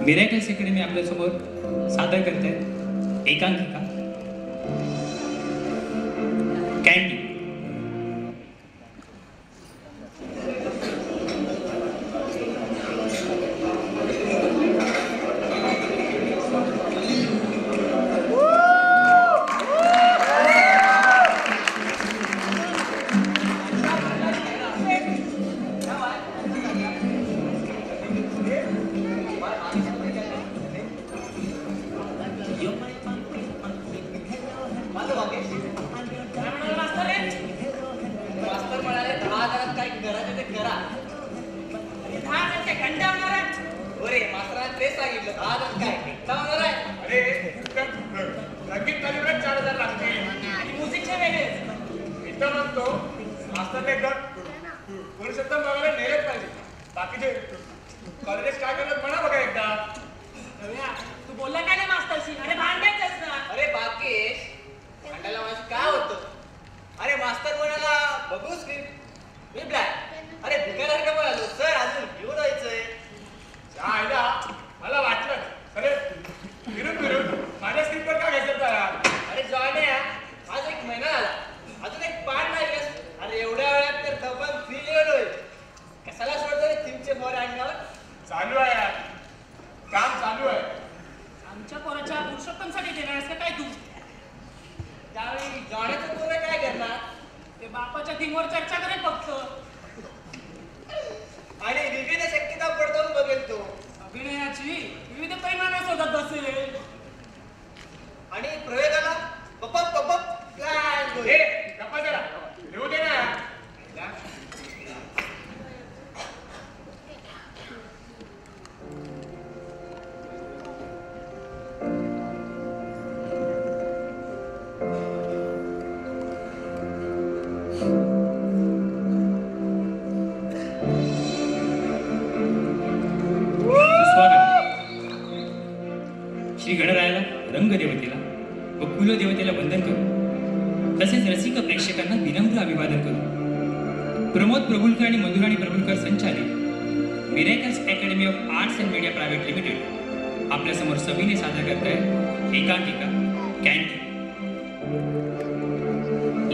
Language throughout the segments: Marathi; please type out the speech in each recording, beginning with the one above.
मिरॅकल्स अकॅडमी आपल्यासमोर सादर करते एकांकिका कॅन्डी. श्री गणरायाला, रंगदेवतेला व कुलदेवतेला वंदन करू, तसेच रसिक प्रेक्षकांना विनम्र अभिवादन करू. प्रमोद प्रभुलकर आणि मधुराणी प्रभुलकर संचालित miracles academy of arts and media private limited आपल्यासमोर सविने सादर करत आहे एकांकिका कॅन्डी.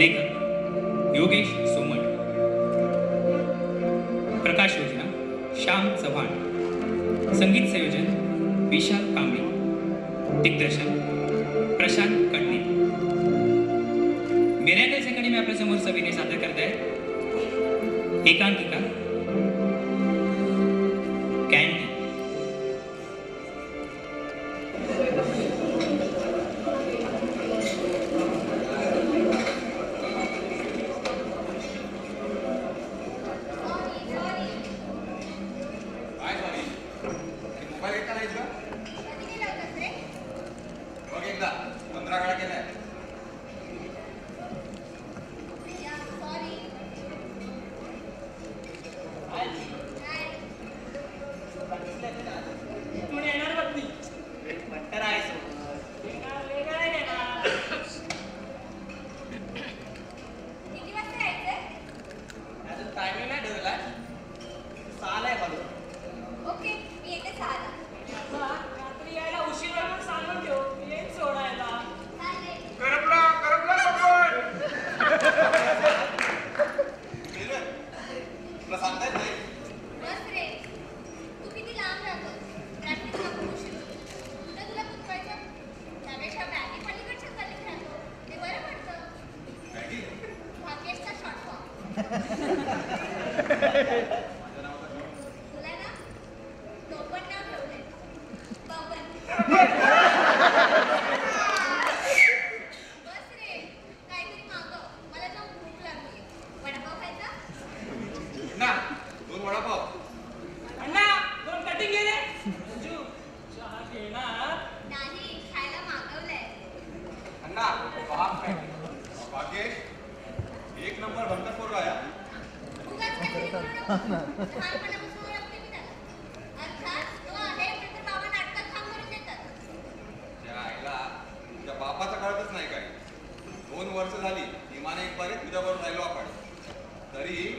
लेखक योगेश सोमण, प्रकाश योजना श्याम चव्हाण, संगीत संयोजन विशाल कांबळे, दिग्दर्शन प्रशांत कडणे. मिरॅकल्स अकॅडमी आपल्यासमोर सविने सादर करत आहे एकांकिका कॅन्डी.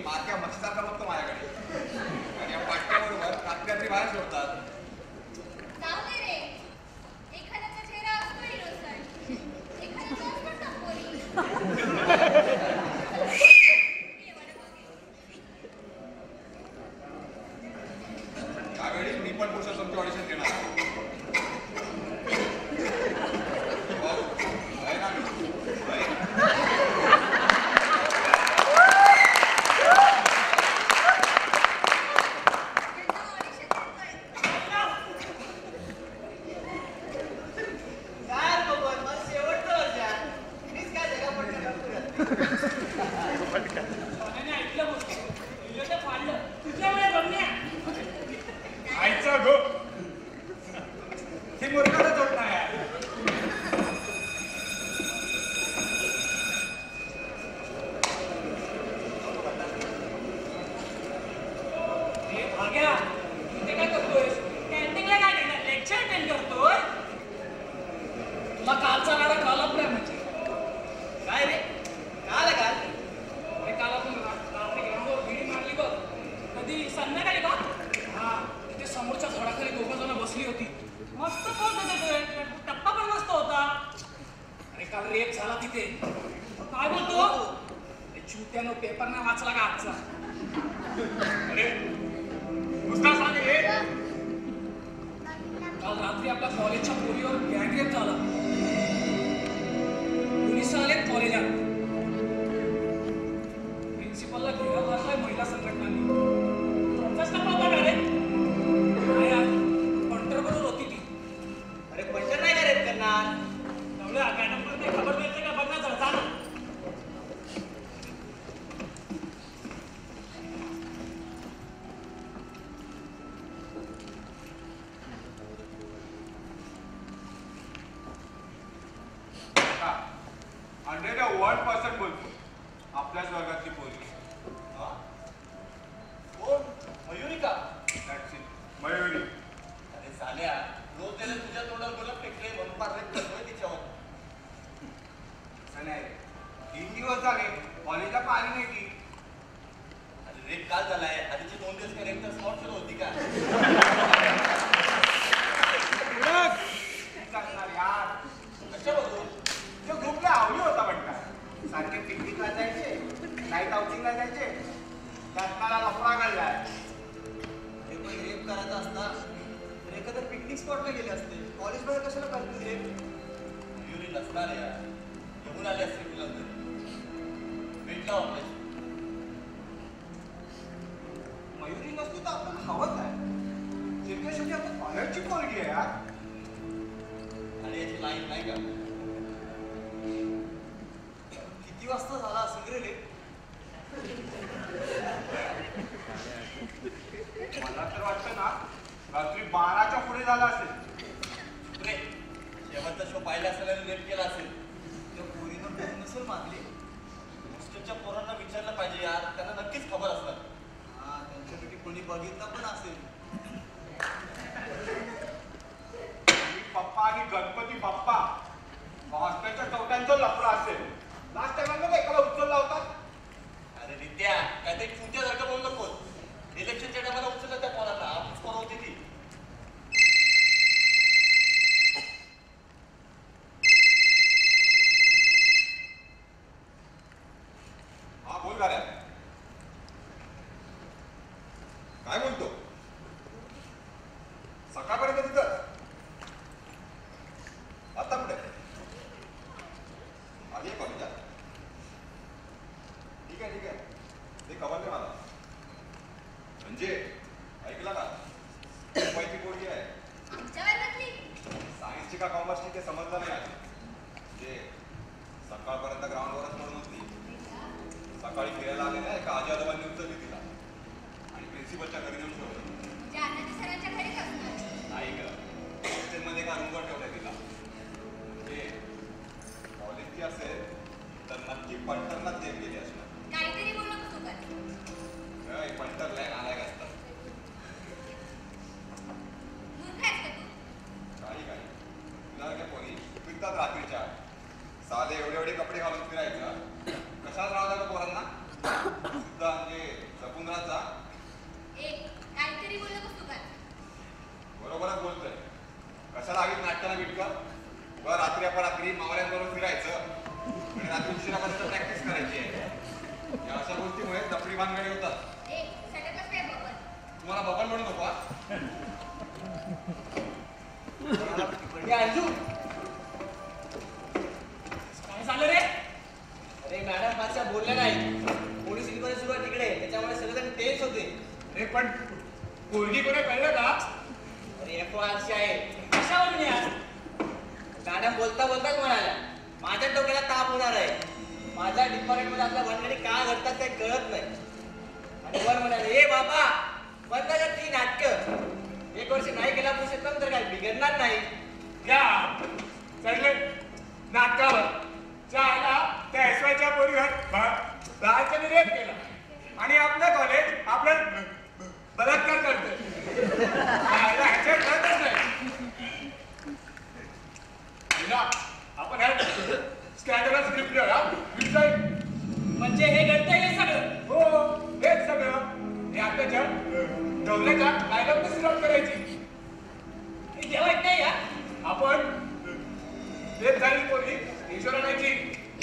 मार्क्या मच्छीसारखा बघतो माझ्याकडे आणि या पाट्याबरोबर रात्री बाहेर सोडतात. पण पुरुष तुमची ऑडिशन घेणार तुम्हाला बबन म्हणू नको. अंजू काय झालं रे? अरे मॅडम फारशा बोलल्या नाही. पोलीस इन्क्वायरी सुरू आहे तिकडे, त्याच्यामुळे सगळेजण टेन्स होते. अरे पण पोरगी कोणी कळलं का? अरे FIR आहे. कशावरून यार? मॅडम बोलता बोलताच म्हणाल्या, माझ्या डोक्याला ताप होणार आहे. माझ्या डिपार्टमेंटमध्ये आपल्या भानगडी काय घडतात ते कळत नाही. आणि वर म्हणाले, ए बाबा बंद कर ती नाटकं. 1 वर्ष नाही केला पुरुषोत्तम तर काय बिघडणार नाही. या चढले नाटकावर चायला त्या एसवायच्या पोरीवर बाळाच्याने रेप केला आणि आपलं कॉलेज आपलं बलात्कार करतोय. ह्याच्यात कळतच नाही. आपण स्कॅन्डलच स्क्रिप्ट म्हणजे हे घडतंय हे सगळं? हो हेच सगळं. हे आताच्या ढवल्याच्या डायलॉग सुरुवात करायची. हे देवा नाही या. आपण तेच झाली पोरी ईश्वर आणायची.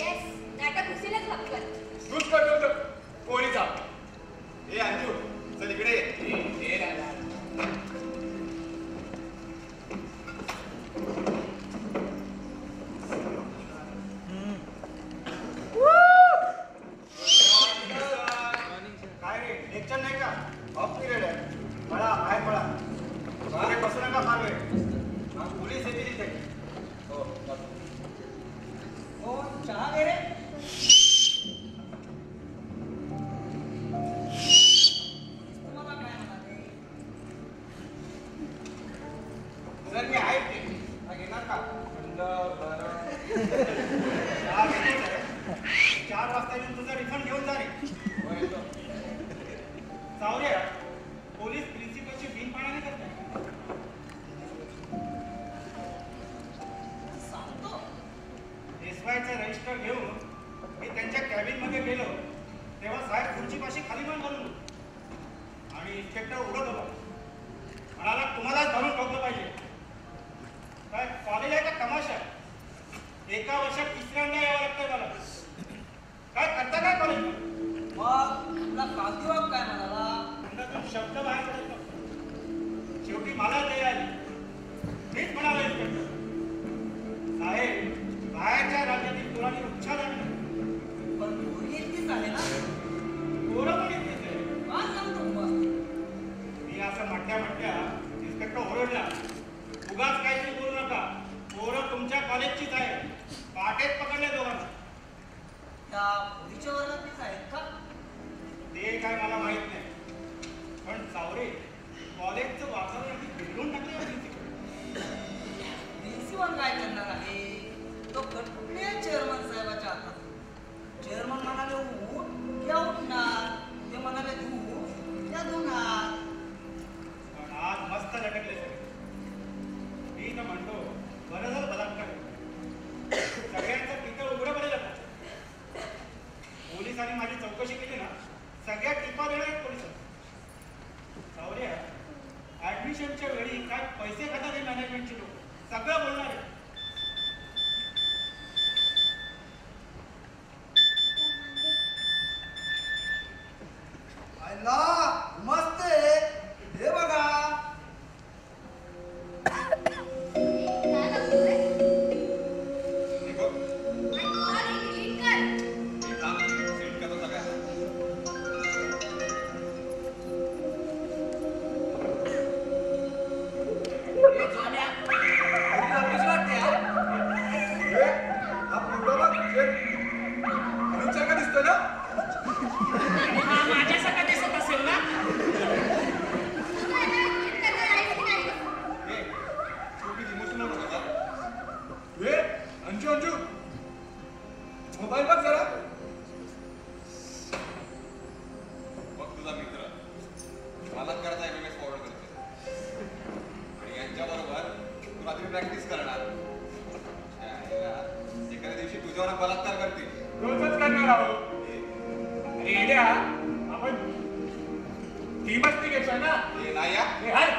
येस नाटक उशीलच हक्कल. तूच करतो होतं पोरीचा. ए अंजू चल इकडे ये. काय रे लेक्चर नाही का? ऑफ पिरियड आहे. पळा बाहेर पळा. बाहेर बसू नका फार वेळ. पोलीस येतील इथे. हो हो चहा घे रे. तुम्हाला काय म्हणाले? सर मी आहे ते. हा घेणार का? थंड बरं. चहा घेतोच आहे. 4 वाजता येऊन तुझा रिफंड घेऊन जा रे. हो येतो. सावऱ्या पोलीस प्रिन्सिपलची बिनपाण्याने करतात. सांगतो. एसवायचं रजिस्टर घेऊन मी त्यांच्या कॅबिन मध्ये गेलो तेव्हा साहेब खुर्चीपाशी खाली मान घालून होते. आणि इन्स्पेक्टर उडत होता. म्हणाला तुम्हालाच धरून ठोकलं पाहिजे. काय कॉलेज आहे का तमाशा? 1 वर्षात 3ऱ्यांदा यावं लागतंय मला. काय करता काय कॉलेज? मग तुला कांतीबाब काय म्हणाला? अंगातून शब्द बाहेर पडत नव्हता. शेवटी मला ते आली. मीच म्हणालो इन्स्पेक्टर साहेब बाहेरच्या राज्यातील पोरांनी उच्छाद आणला. पण पोरी इतकीच आहे ना? पोरं पण इतकेच आहे. का सांगतो मग? मी असं म्हटल्या इन्स्पेक्टर ओरडला. उगाच काहीतरी बोलू नका. पोरं तुमच्या कॉलेजचीच आहे. पाटेत पकडले दोघांना. त्या पोरीच्या वर्गातलीच आहेत का? ते काय मला माहित नाही. पण चावरे कॉलेजचं वातावरण अगदी बिघडून टाकले होते. प्रिन्सिपल काय करणार आहे? तो कटकुटले चेअरमन साहेबाच्या हातात. चेअरमन म्हणाले उठ क्या उठणार, ते म्हणाले तू त्या धुणार. पण आज मस्त लटकले सगळे. मी तर म्हणतो बरं झालं बलात्कार. सगळ्यांचं तिथं उघडं पडेल आता. पोलिसांनी माझी चौकशी केली ना सगळ्या टिपा देणार आहेत पोलिसांनी. सावऱ्या ऍडमिशनच्या वेळी काय पैसे खातात हे मॅनेजमेंटचे लोक सगळं बोलणार आहे. मस्त आहे हे बघा. काय बघतोय? देखो, माय गॉड हे डिलीट कर. हे काम सेट करतो सगळ्यांना. हे झाल्या. पोरी ऑफिस वाटते हा. हा पोरगा बघ, अनुपसारखा दिसतो ना? हा माझ्यासारखा दिसत असेल ना? तू काय डिलीट करणार आहेस की नाही? ए, तू इमोशनल होता का? ए, अंजू मोबाईल बघ जरा. बघ तुझा मित्र बलात्काराचा एमएमएस फॉरवर्ड करतो आणि यांच्याबरोबर तू रात्री प्रॅक्टिस करणार. एखाद्या दिवशी तुझ्यावर बलात्कार करतील. रोजच करणार आहोत. अरे येड्या, आपण ती मस्ती घेतोय ना? नाही या. हे हाय.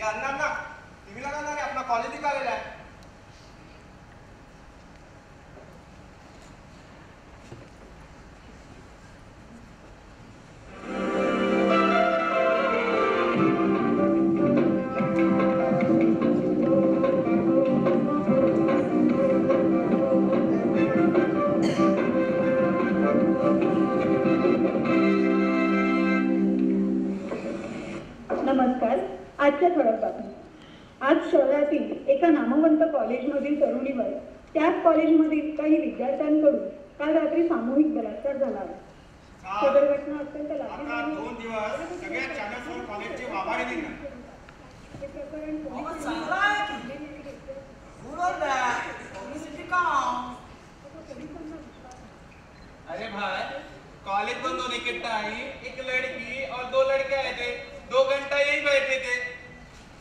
या अण्णांना टीव्हीला का नाही आपला कॉलेज आलेला आहे. नमस्कार. आजच्या ठळक बातमी. आज शहरातील एका नामवंत कॉलेजमधील तरुणीवर त्याच कॉलेजमधील काही विद्यार्थ्यांकडून काल रात्री सामूहिक बलात्कार झाला आहे. सदर घटना अत्यंत आता 2 दिवस सगळ्या चॅनल्सवर कॉलेजचे वाभाडे निघणार. हे प्रकरण अहो, चांगलं आहे की. Good or bad? Publicity count. अरे भाई कॉलेज में 2 इकट्ठा आई, एक लड़की और 2 लड़के आए थे. 2 घंटा यही बैठे थे.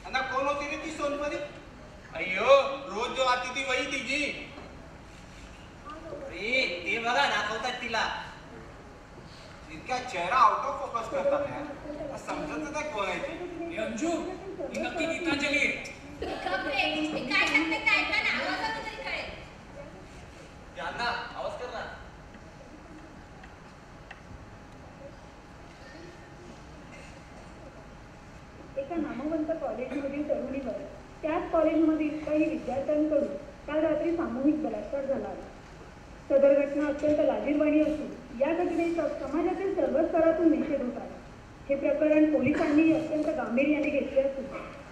आणि कोण होती रे ती सोनपरी? अयो रोज जो आती थी वही थी जी. अरे ते बघा दाखवतात तिला. इतका चेहरा आउट ऑफ फोकस करतात यार. समजत नाही कोण आहे ती. अंजू ही नक्की गीतांजली आहे. खबरे मी काय सांगते ते ऐका ना, आवाजातून तरी कळेल. यांना आवाज कर ना. एका नामवंत कॉलेजमधील तरुणीवर त्याच कॉलेजमधील काही विद्यार्थ्यांकडून काल रात्री सामूहिक बलात्कार झाला आहे. सदर घटना अत्यंत लाजिरवाणी असून या घटनेचा समाजातील सर्व स्तरातून निषेध होत आहे. हे प्रकरण पोलिसांनी अत्यंत गांभीर्याने घेतले असून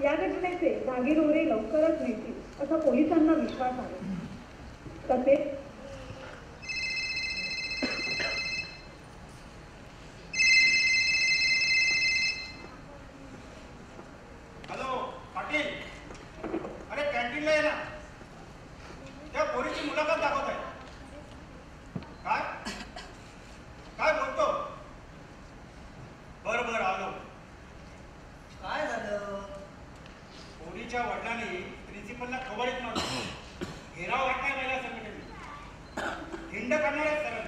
या घटनेचे धागेदोरे लवकरच मिळतील असा पोलिसांना विश्वास आहे. तसेच हॅलो पाटील, अरे कॅन्टीनला ये ना. त्या पोरीची मुलाखत दाखवत आहे. काय काय बोलतो? बरं बरं आलो. काय झालं? पोरीच्या वडिलांनी प्रिन्सिपलला खबरीत नव्हतं. घेराव वाटलाय महिला संघटनेने. हिंड करणार आहेत सरळ.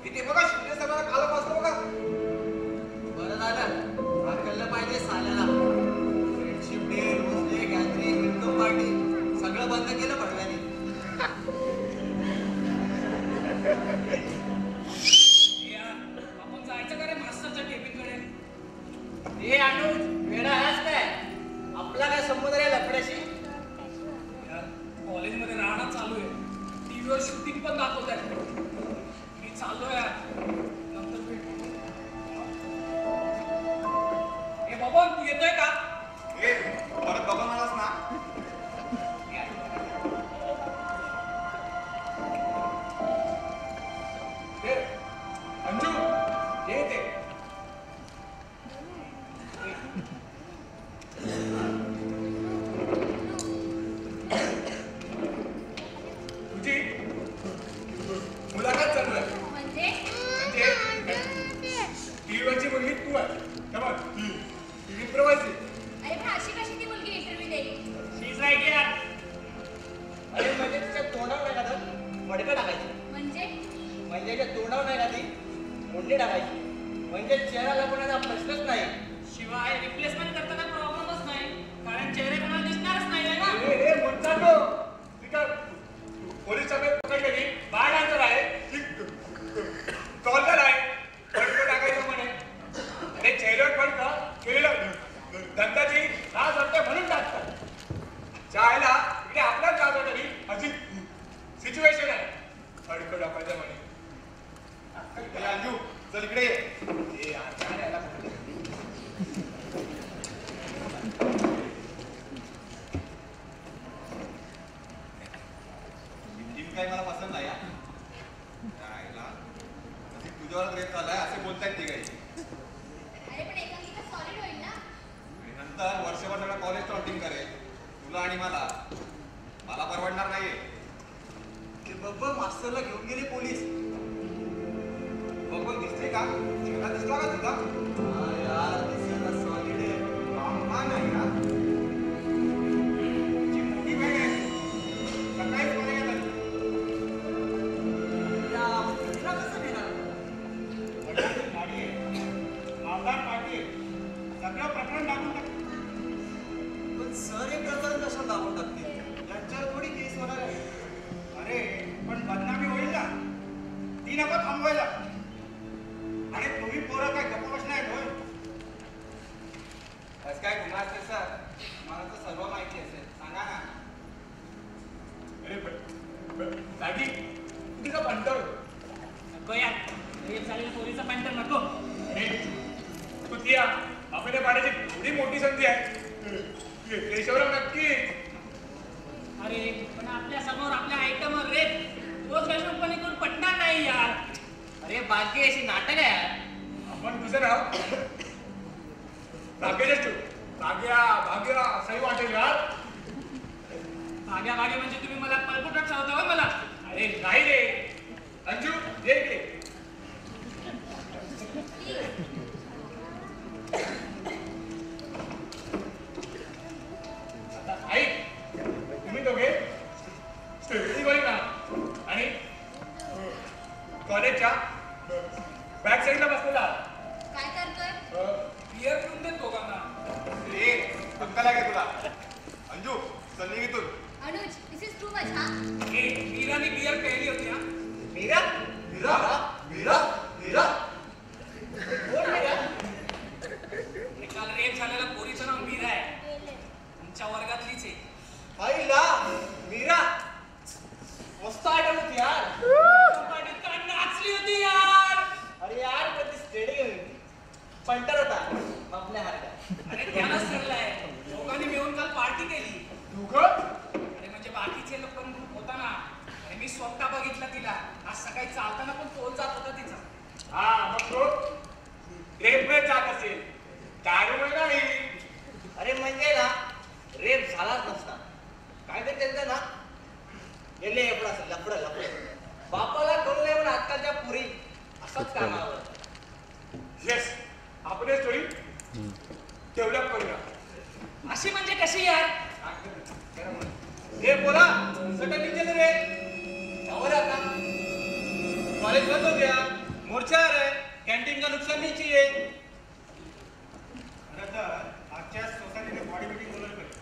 इथे बघा शून्य सगळं खाला बसतो बघा. बरं झालं. कळलं पाहिजे साल्याला. Friendship day, rose day, gathering, welcome party सगळं बंद केलं पडव्याने. आपण जायचं का रे मास्तरच्या केबिनकडे? हे अनुज वेडा आहेस काय? आपला काय संबंध रे लफड्याशी? कॉलेजमध्ये राहणं चालू आहे. टीव्हीवर शूटिंग पण दाखवत आहे. मी चाललोय यार. नंतर भेटू. ए बाबा तू येतोय का? ए, परत बघा मलाच ना. ए, अंजू ये ते. तुझी मुलाखत चालू आहे. म्हणजे टीव्हीवरची मुलगी तू आहे. तेव्हा टीव्ही प्रवासी. अरे पण अशी कशी ती मुलगी इंटरव्ह्यू देईल? शीज राईट यार. अरे म्हणजे तिच्या तोंडावर नाही का तर मडकं टाकायची. म्हणजे त्या तोंडावर नाही का ती मुंडी टाकायची. म्हणजे चेहरा लपवण्याचा प्रश्नच नाही. शिवाय रिप्लेसमेंट करताना प्रॉब्लेमच नाही. कारण चेहरे कोणाला दिसणारच नाही आहे ना. ए मुंचा तो. ती काय पोलीस सभेत पकडलेली बाळ डान्सर आहे. ती कॉलर आहे. फडकं टाकायचं म्हणे. अरे चेहऱ्यावर फडकं केलेलं दत्ताची लाज वाटते म्हणून टाकतात. चायला इकडे आपल्याच लाज वाटली अशी सिच्युएशन आहे. फडकं टाकायचं म्हणे. ए, अंजू चल इकडे ये. चाय यायला बोलते. जिम काही मला पसंत नाही. तुझ्यावर प्रेम झालाय असे बोलतायत ते काही. अरे पण एकांकिका सॉलिड होईल ना. आणि नंतर वर्षभर सगळं कॉलेज टॉटिंग करेल तुला आणि मला परवडणार नाहीये. ते बघ मास्तरला घेऊन गेले पोलीस. बघ दिसते का? चेहरा दिसला का तुझा? यार दिसायला सॉलिड आहे. राममान आहे यार. जी मोठी बहीण आहे सकाळीच मला येत आली. या मुलीला कसं नेणार? वडिलांची गाडी आहे. पण सर हे प्रकरण कशाला दाबून टाकतील? यांच्यावर थोडी केस होणार आहे. अरे पण बदनामी होईल ना, ती नको थांबवायला. आणि तुम्ही पोरं काय गप्प बसणार होय? आज काय गुन्हा सर? मला तर सर्व माहिती असेल, सांगा ना. अरे दादी तुझा पंटर नको यार, रेप झालेल्या पोरीचा पॅन्टर नको. अरे तू ती आपल्या पाण्याची एवढी मोठी संधी आहे, केशवराव नक्की. अरे पण आपल्या समोर आपल्या आयटमवर रेप रोज वैष्णवपणे करून पटणार नाही यार. अरे बाकी अशी नाटक आहे यार. आपण तुझं नाव भाग्यच ठेवू. भाग्या असंही वाटेल यार. भाग्या म्हणजे तुम्ही मला पलपुटात ठेवता हो मला. अरे नाही रे अंजू, ये इकडे. आता ऐक, तुम्ही दोघे स्टेडियम ना आणि कॉलेजच्या बॅक साईडला बसलेला काय करतोय? बियर पिऊन देत दोघांना. ए धक्का लागेल तुला. अंजू चल निघ इथून. अनुज, दिस इज टू मच. हा, मीराने बियर प्यायली होती हा. मीरा? मीरा? मीरा? मीरा? कोण मीरा? काल रेप झालेल्या पोरीचं नाव मीरा आहे. तुमच्या वर्गातलीच आहे. आईला मीरा मस्त आठवण होती यार. काय नाचली होती यार. अरे यार पण ती स्टेडियम पंटर होता आपल्या हातात. अरे त्यालाच ठरलाय. लोकांनी मिळून काल पार्टी केली. दोघं अरे म्हणजे बाकीचे लोक पण ग्रुप होता ना. आणि मी स्वतः बघितलं तिला. आज सकाळी चालताना पण तोल जात होता तिचा. हा मग तो रेपमध्ये जात असेल, दारूमुळे नाही. अरे म्हणजे ना रेप झालाच नसता. काय ते त्यांचं ना गेले लफड बापाला कळू नये म्हणून आजकालच्या पुरी असंच कामावर. येस, आपण हे स्टोरी डेव्हलप करूया. अशी म्हणजे कशी यार. हे बोला सगळं विचार रे. यावर आता कॉलेज बंद हो गया, मोर्चा आ रहा है, कैंटीन का नुकसान नहीं चाहिए. खरं तर आजच्या सोसायटीने बॉडी बिल्डिंग बोलवली पाहिजे.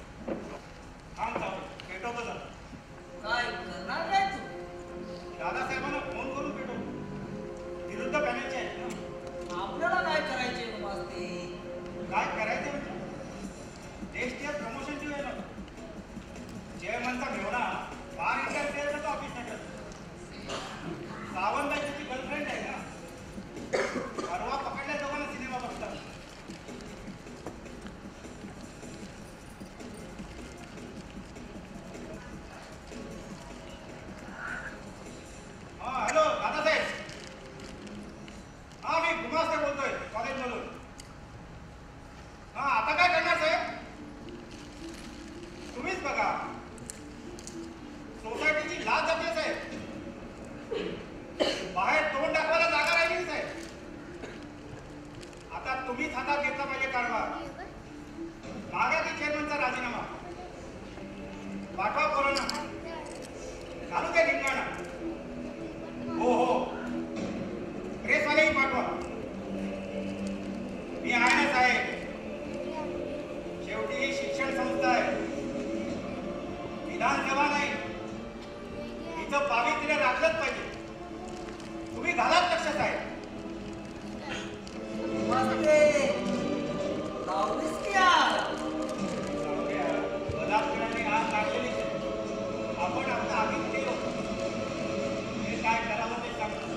थांब चालू पेटवतो जरा. काय करणार नाही तू? दादासाहेबांना फोन करून पेटवतो. विरुद्ध पॅनलचे आहेत ना. आपल्याला काय करायचे मस्ती? काय करायचं म्हणजे टेस्ट इयर प्रमोशनची वेळ नव्हती. चेअरमनचा मेवणा बार इंटरफेअरचं ऑफिस नटत. सावंताची तिची गर्लफ्रेंड आहे ना. परवा पकडल्या दोघांना सिनेमा बघतात. हा हॅलो दादासाहेब. हा मी गुमास्ते बोलतोय कॉलेजमधून. हा आता काय करणार साहेब? तुम्हीच बघा. सोसायटीची लाज जाते साहेब. बाहेर तोंड दाखवायला जागा राहिली साहेब. आता तुम्हीच हातात घेतला पाहिजे कारभार. मागा की चेअरमनचा राजीनामा. पाठवा कोरोना. घालू द्या धिंगाणा. हो हो प्रेसवालेही पाठवा. मी आहे ना साहेब. शेवटी ही शिक्षण संस्था आहे, विधानसभा नाही. हिचं पावित्र्य राखलंच पाहिजे. तुम्ही घालाच लक्ष साहेब. बलात्काराने आज लागलेली आपण आपला आधीच केलं. हे काय करावं ते सांगतो.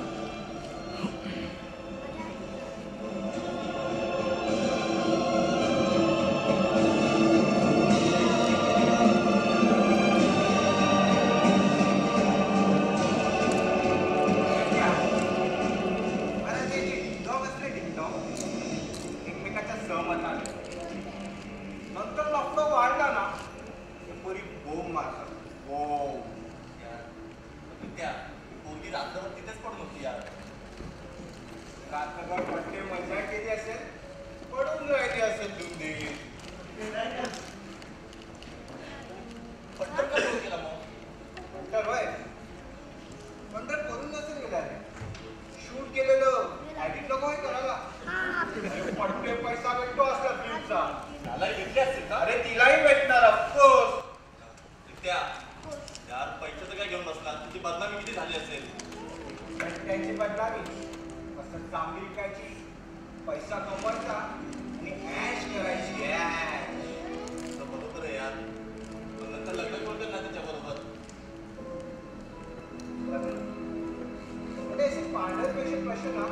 ना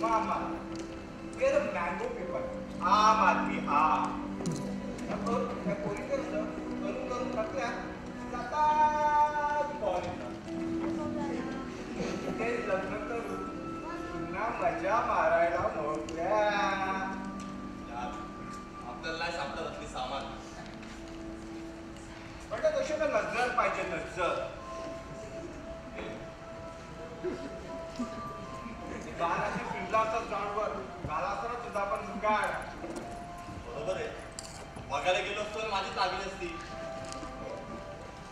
मामा वेर मँगो पेपर आम आदमी आम त्या पोरी कसं करून करून थकल्या जातात कॉलेजला ते लग्न करून पुन्हा मजा मारायला मोकळ्या आपल्याला नाही सापडत असली सामान. पण तशी तर नजर पाहिजे नजर. गालाची पिंजलाचा जाणवर गाला तर तुझा पण गाळ. बरोबर आहे. बघायला गेलो असतो तर माझी लागली असती.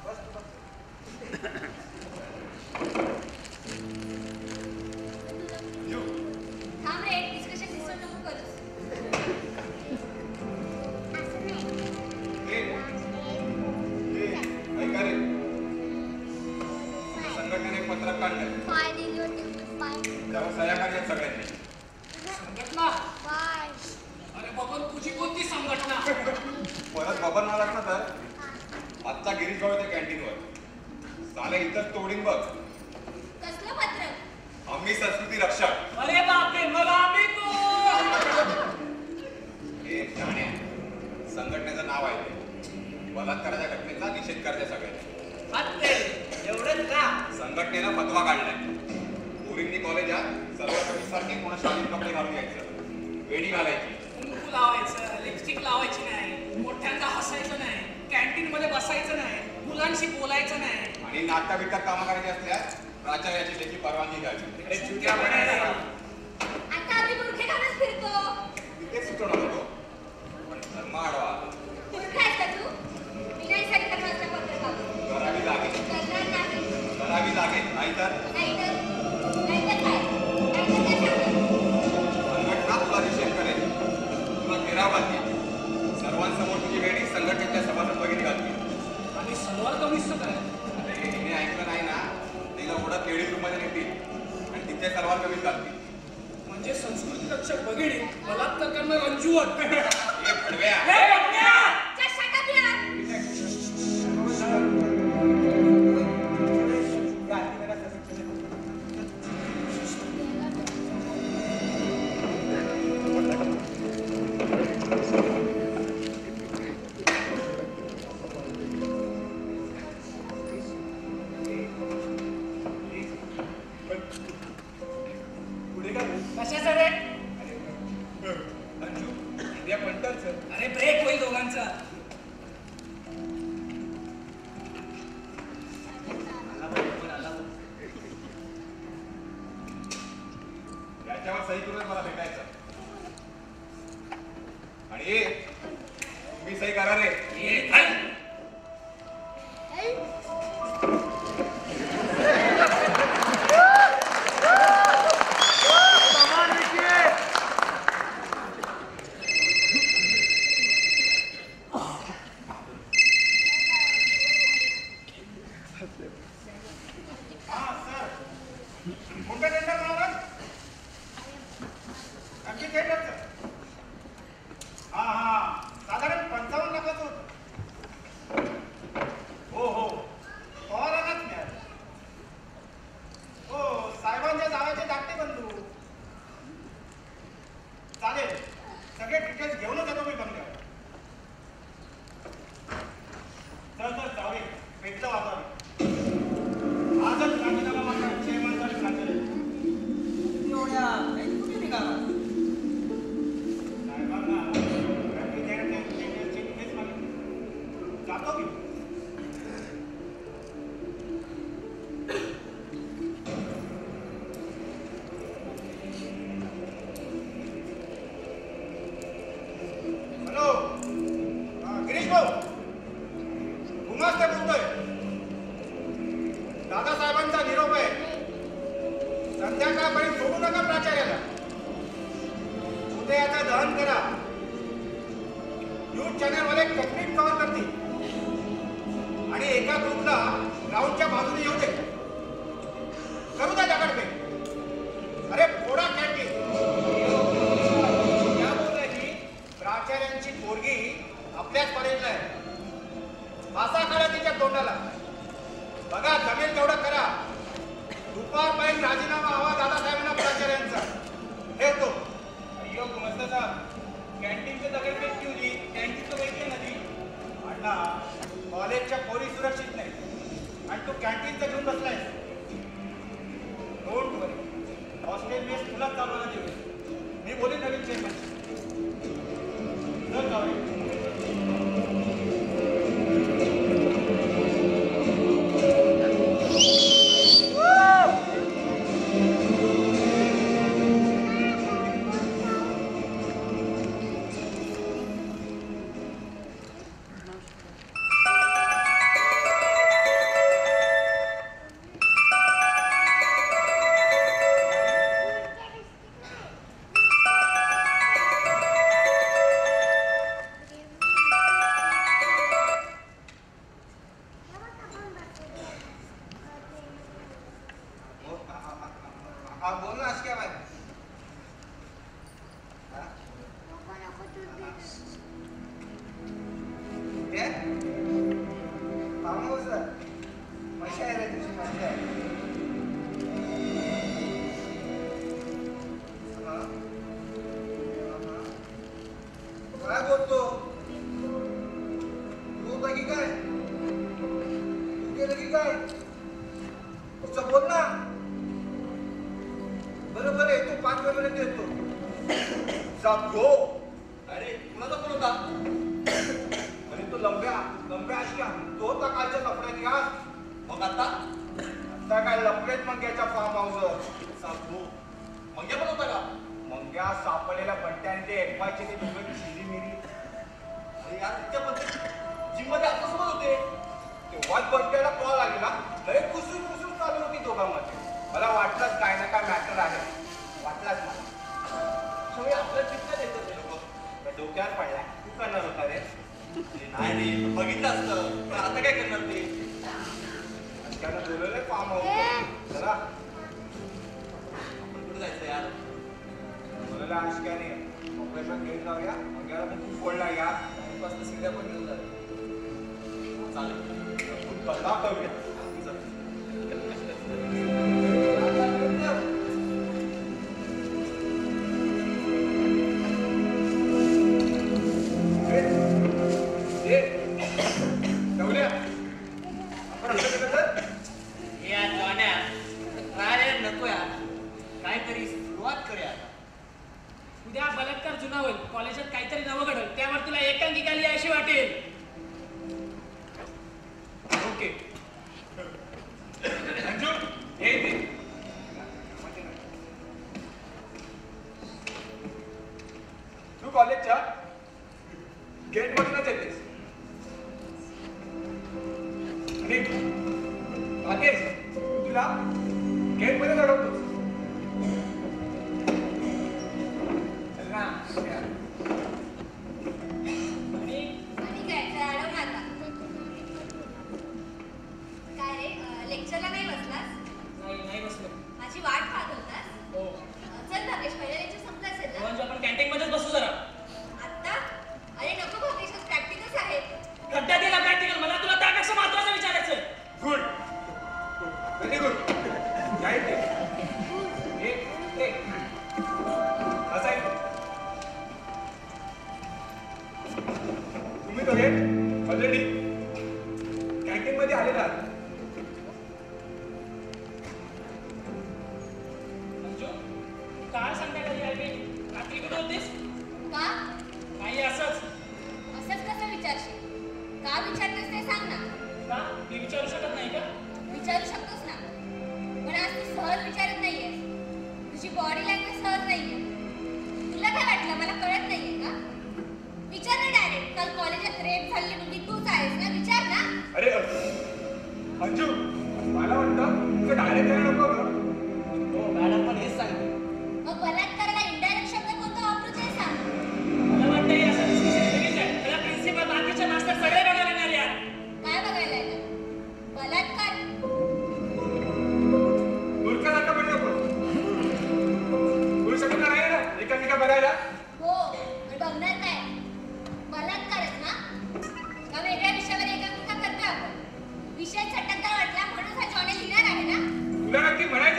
बस बस. थांब रे डिस्कशन डिस्टर्ब नको करूस. असं नाही. ऐका रे संघटनेने पत्रक काढलं Why did you do why? त्यावर सह्या काढल्यात सगळ्यांनी. संघटना Why? अरे बबन तुझी कोणती संघटना? परत बबन आलास ना तर आजचा गिरीश भाऊ त्या कॅन्टीनवर साले इथं तोडीन बघ. कसलं पत्रक? आम्ही संस्कृती रक्षक. अरे बापरे मग आम्ही कोण? हे जाण्या संघटनेचं नाव आहे ते. बलात्काराच्या घटनेचा निषेध करते सगळ्यांनी. हत्ते एवढंच का? संघटनेनं फतवा काढलाय पोरींनी कॉलेजात सर्व कमीसारखे कोणा शालीन कपडे घालून यायचं वेणी घालायची कुंकू लावायचं लिपस्टिक लावायची नाही मोठ्यांदा हसायचं नाही कॅन्टीन मध्ये बसायचं नाही मुलांशी बोलायचं नाही आणि नाटका बिटका कामं करायची असल्यास प्राचार्याची त्याची परवानगी घ्यावी. आता आम्ही मूर्खे घालून फिरतो. तिथे सुचवणार होतो पण धर्म आडवा मूर्ख आहेस का तू? मी नाही सरी करणार त्या पत्रकावर. करावी लागेल करणार नाही. करावी लागेल नाहीतर नाहीतर नाहीतर काय? नाहीतर काय सांगणार? संघटना तुला निषेध करेल तुला घेराव घालतील सर्वांसमोर तुझी वेणी संघटनेच्या सभासद वगैरे घालतील. आणि सलवार कमीच काय अरे हिने ऐकलं नाही ना तिला ओढत लेडीज रूम मध्ये नेतील आणि तिथे सलवार कमीच घालतील. म्हणजे संस्कृती रक्षक भगिनी बलात्कार करणार रंजूवट. हे फडव्या Just shut up यार. पुढे का कशाचं रे? अंजू इंडिया पंटरचं अरे ब्रेक होईल दोघांचा. याच्यावर सही करून मला भेटायचं आणि ये मी सही करा रे. ये काय? हा सर कोणत्या टेंडर म्हणाला नक्की टेंडरचं हा हा साधारण 55 लाखाचं होतं. हो हो पवारांनाच मिळालं. हो साहेबांच्या जावाचे धाकटे बंधू. चालेल सगळे डिटेल्स घेऊनच येतो मी बंगल्यावर. चल चल जाऊया भेटलं वाजावे आजच राजीनामा मागणार चेअरमनचा सांगितलं. एवढ्या कुठे निघाला? साहेबांना गर्दी देण्याचे डिटेल्सची डिटेल्स मागितली. जातो की हॅलो गिरीश भाऊ गुमास्ते बोलतोय. दादासाहेबांचा निरोप आहे. संध्याकाळपर्यंत सोडू नका प्राचार्याला. उद्या याचं दहन करा. न्यूज चॅनलवाले कंप्लीट कव्हर करतील आणि एका ग्रुपला ग्राउंडच्या बाजूने येऊ दे. करू द्या दगडफेक. अरे फोडा कॅन्टीन. त्यामुळे प्राचार्यांची पोरगी आपल्याच कॉलेजला आहे. फासा काढा तिच्या तोंडाला. बघा जमेल तेवढं करा. दुपारपर्यंत राजीनामा हवा दादासाहेबांना प्राचार्यांचा. ठेवतो. अय्यो गुमस्ता साहब, कॅन्टीनचं दगडफेक ठेवली, कॅन्टीनचं वैद्य नदी. अण्णा, कॉलेजच्या पोरी सुरक्षित नाही आणि तू कॅन्टीनचं घेऊन बसलायस. डोंट वरी, हॉस्टेल मेस तुला चालवायला देऊ. मी बोलेन नवीन चेअरमॅन. चल जाऊया. बोल ना अशी काय बाय मजा आहे रे तुझी मजा आहे. काय बोलतो तू बाकी काय तू केलं की काय तुझं बोल ना. बरोबर आहे तू 5 मिनिट येतो. जागो अरे कुणाचा कोण होता. अरे तो लंब्या अशी तो होता कालच्या लफड्यात या. मग आता काय लफड्यात मंग्याच्या फार्म हाऊसवर जागो. मंग्या पण होता का. मंग्या सापडलेल्या बट्ट्याने ते एकवायचे ते दोघं चिरी मिरी. अरे यार इतक्या पद्धती जिम मध्ये आपल्यासोबत होते तेव्हाच बट्ट्याला कॉल आलेला. लय कुसून चालू होती दोघांमध्ये. मला वाटलंच काय ना काय मॅटर आहे. वाटलाच मला सगळे आपलं चित्त देतात ते लोक. डोक्यावर पडलाय तू करणार होता रे. नाही रे बघितलं असतं पण आता काय करणार ते. त्यानं बोलवलंय फार्म हाऊस जरा. आपण कुठे जायचं यार. बोलवलं आशिकाने मोबाईलवर घेऊन जाऊया. मंग्याला पण खूप फोडला या पासून सिद्ध्या पण घेऊन जाऊ. चालेल खूप बदलाव करूया. काहीतरी सुरुवात करूया. उद्या बलात्कार जुना होईल. कॉलेजात काहीतरी नवं घडल. त्यावर तुला एकांकिका लिहायची वाटेल. ओके अंजू हे दे. तू कॉलेजच्या गेट मधूनच येतेस आणि भाग्येश तुला गेट मध्ये चढवतोस. आणि काय अडव ना आता. काय रे लेक्चरला नाही बसलास. नाही बसलो. माझी वाट पाहत होतास. हो चल भाग्येश पहिला लेक्चर संपला असेल ना. म्हणजे आपण कॅन्टीन मध्येच बसू जरा. आत्ता अरे नको भाग्येश प्रॅक्टिकल्स आहेत. खड्ड्यात गेला प्रॅक्टिकल. मला तुला त्यापेक्षा महत्वाचं विचारायचं. Good very good. काय ते असं आहे. तुम्ही दोघे ऑलरेडी कॅन्टीन मध्ये आलेला आहात. मंजू काय सांगता कधी आली. रात्री कुठे होतीस. का नाही असंच. असंच कसं विचारशील. का विचारतेस ते सांग ना. का मी विचारू शकत नाही का. विचारू शकतोस ना पण आज तू सहज विचारत नाहीये. तुझी बॉडी लँग्वेज सहज नाहीये. तुला काय वाटलं मला कळत नाहीये का. विचार ना डायरेक्ट. काल कॉलेजात रेप झालेली मुलगी तूच आहेस ना. विचार ना. अरे अंजू मला वाटतं तुझं डायरेक्ट करायला नको का. हो मॅडम पण हेच सांगते. मग बलात्काराला इनडायरेक्ट शब्द कोणता वापरू ते सांग. मला वाटतं हे असं डिस्कशन आहे. त्याला प्रिन्सिपल बाकीच्या मास्टर सगळे बघायला येणार यार. काय बघायला येतं. बलात्कार मूर्खासारखं पण नको. पुरुष शकत नाही ना एकामेका बघायला. हो पण बघणार काय. बलात्कारच ना. का वेगळ्या विषयावर एकांकिका करतोय आपण. विषय चटकदार वाटला म्हणून हा जॉने लिहिणार आहे ना. तुला नक्की म्हणायचं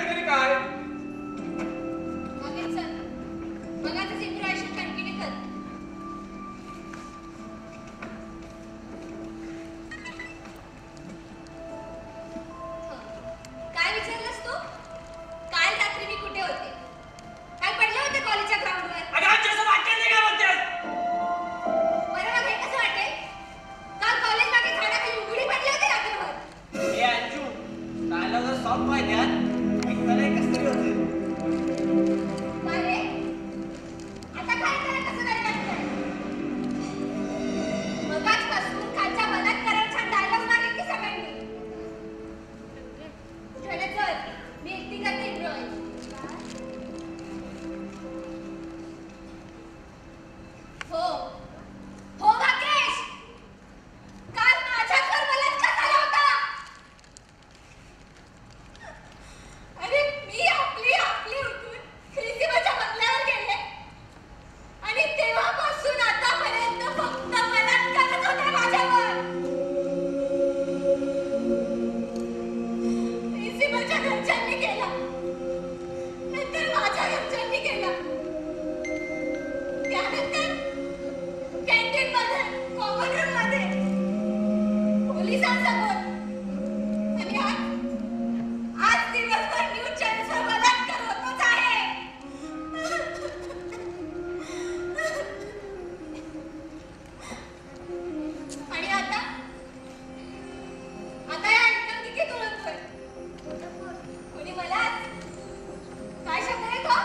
पोलिसांसमोर. आणि आज दिवसभर न्यूज चॅनल्सवर बलात्कार होतोच आहे. आणि आता या एकांकिकेत ओळखतोय कोणी मला काय शब्द आहे तो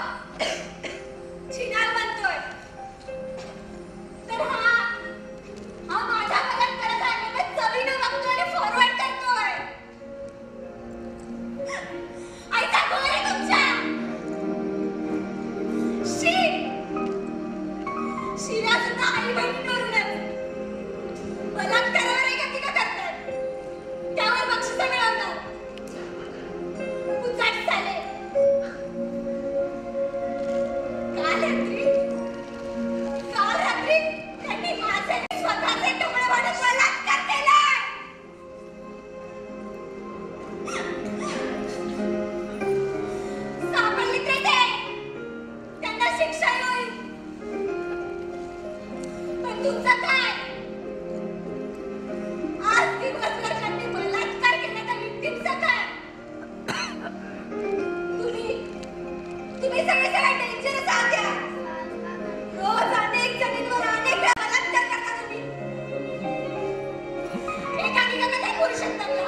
चिनार म्हणतोय. तर हा माझ्या बलात्काराचा अनुभव चवीनं बघतोय आणि फॉरवर्ड करतोय. आईचा गोर आहे तुमच्या. शिरा सुद्धा आई बहिणीवरूनच बलात्कारावर एकांकिका करतात. त्यावर बक्षिसं मिळवतात. उचाट झाले. काल रात्री त्यांनी माझे स्वतःचे तुकडे वाढून बलात्कार केलाय. सापडली तर ते त्यांना शिक्षा होईल. पण तुमचं काय? आज दिवसभर त्यांनी बलात्कार केला तर विक्टिमचं काय? तुम्ही सगळे डेंजरस आहात या. रोज अनेक जमीनवर अनेक बलात्कार करता तुम्ही. एकांकिका कथा करू शकता का?